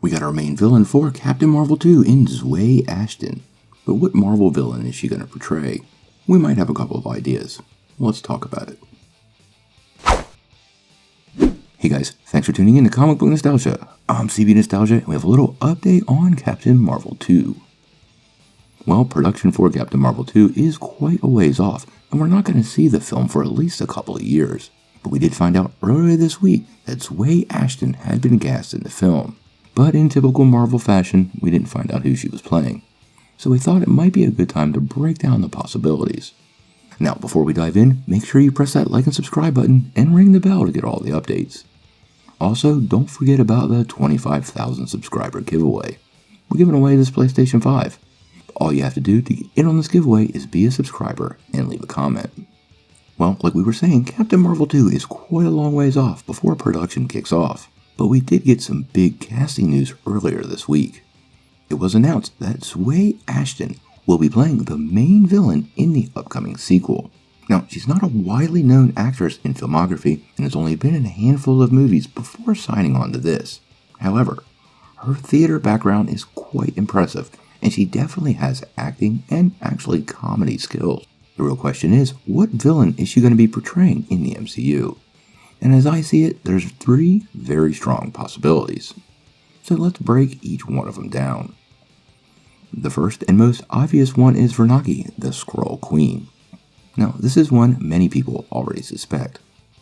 We got our main villain for Captain Marvel 2 in Zawe Ashton. But what Marvel villain is she going to portray? We might have a couple of ideas. Let's talk about it. Hey guys, thanks for tuning in to Comic Book Nostalgia. I'm CB Nostalgia, and we have a little update on Captain Marvel 2. Well, production for Captain Marvel 2 is quite a ways off, and we're not going to see the film for at least a couple of years. But we did find out earlier this week that Zawe Ashton had been cast in the film. But in typical Marvel fashion, we didn't find out who she was playing. So we thought it might be a good time to break down the possibilities. Now, before we dive in, make sure you press that like and subscribe button and ring the bell to get all the updates. Also, don't forget about the 25,000 subscriber giveaway. We're giving away this PlayStation 5. All you have to do to get in on this giveaway is be a subscriber and leave a comment. Well, like we were saying, Captain Marvel 2 is quite a long ways off before production kicks off. But we did get some big casting news earlier this week. It was announced that Zawe Ashton will be playing the main villain in the upcoming sequel. Now, she's not a widely known actress in filmography and has only been in a handful of movies before signing on to this. However, her theater background is quite impressive, and she definitely has acting and actually comedy skills. The real question is, what villain is she going to be portraying in the MCU? And as I see it, there's 3 very strong possibilities. So let's break each one of them down. The first and most obvious one is Vernaki, the Skrull Queen. Now, this is one many people already suspect,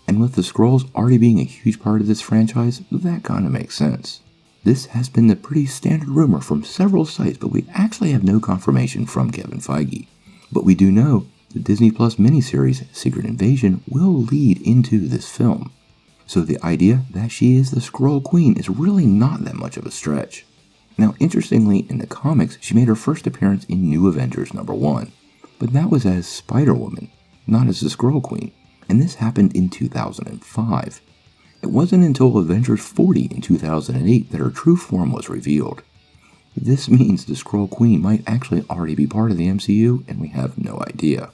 and with the Skrulls already being a huge part of this franchise, that kind of makes sense. This has been the pretty standard rumor from several sites, but we actually have no confirmation from Kevin Feige. But we do know the Disney Plus miniseries Secret Invasion will lead into this film. So the idea that she is the Skrull Queen is really not that much of a stretch. Now, interestingly, in the comics, she made her first appearance in New Avengers #1. But that was as Spider-Woman, not as the Skrull Queen, and this happened in 2005. It wasn't until Avengers 40 in 2008 that her true form was revealed. This means the Skrull Queen might actually already be part of the MCU, and we have no idea.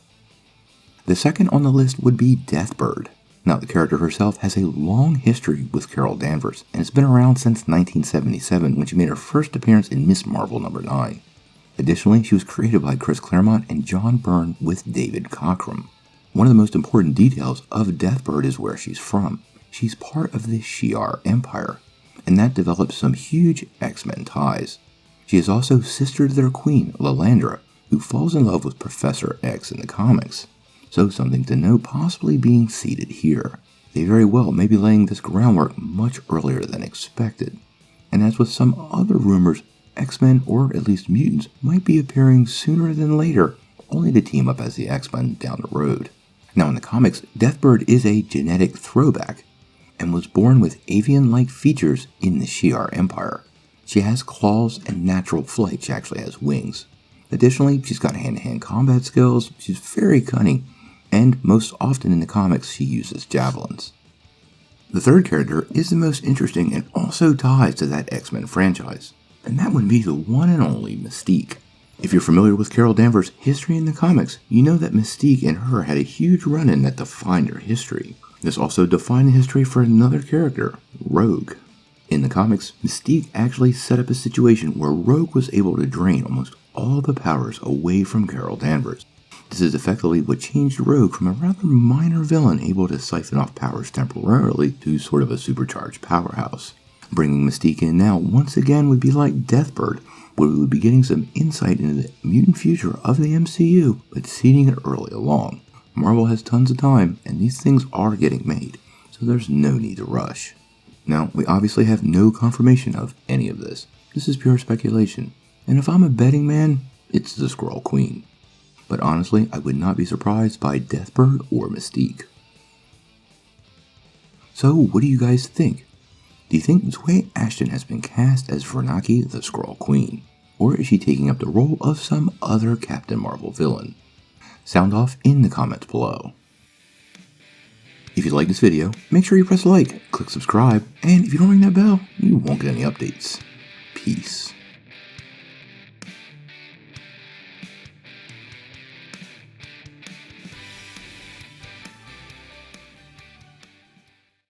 The second on the list would be Deathbird. Now, the character herself has a long history with Carol Danvers, and has been around since 1977 when she made her first appearance in Ms. Marvel #9. Additionally, she was created by Chris Claremont and John Byrne with David Cockrum. One of the most important details of Deathbird is where she's from. She's part of the Shi'ar Empire, and that develops some huge X-Men ties. She is also sister to their queen, Lilandra, who falls in love with Professor X in the comics. So something to note possibly being seeded here. They very well may be laying this groundwork much earlier than expected. And as with some other rumors, X-Men, or at least mutants, might be appearing sooner than later, only to team up as the X-Men down the road. Now in the comics, Deathbird is a genetic throwback, and was born with avian-like features in the Shi'ar Empire. She has claws and natural flight. She actually has wings. Additionally, she's got hand-to-hand combat skills, she's very cunning, and most often in the comics she uses javelins. The third character is the most interesting and also ties to that X-Men franchise, and that would be the one and only Mystique. If you're familiar with Carol Danvers' history in the comics, you know that Mystique and her had a huge run-in that defined her history. This also defined the history for another character, Rogue. In the comics, Mystique actually set up a situation where Rogue was able to drain almost all the powers away from Carol Danvers. This is effectively what changed Rogue from a rather minor villain able to siphon off powers temporarily to sort of a supercharged powerhouse. Bringing Mystique in now once again would be like Deathbird, where we would be getting some insight into the mutant future of the MCU, but seeding it early along. Marvel has tons of time, and these things are getting made, so there's no need to rush. Now, we obviously have no confirmation of any of this. This is pure speculation, and if I'm a betting man, it's the Skrull Queen. But honestly, I would not be surprised by Deathbird or Mystique. So, what do you guys think? Do you think Zawe Ashton has been cast as Vernaki, the Skrull Queen? Or is she taking up the role of some other Captain Marvel villain? Sound off in the comments below. If you like this video, make sure you press like, click subscribe, and if you don't ring that bell, you won't get any updates. Peace.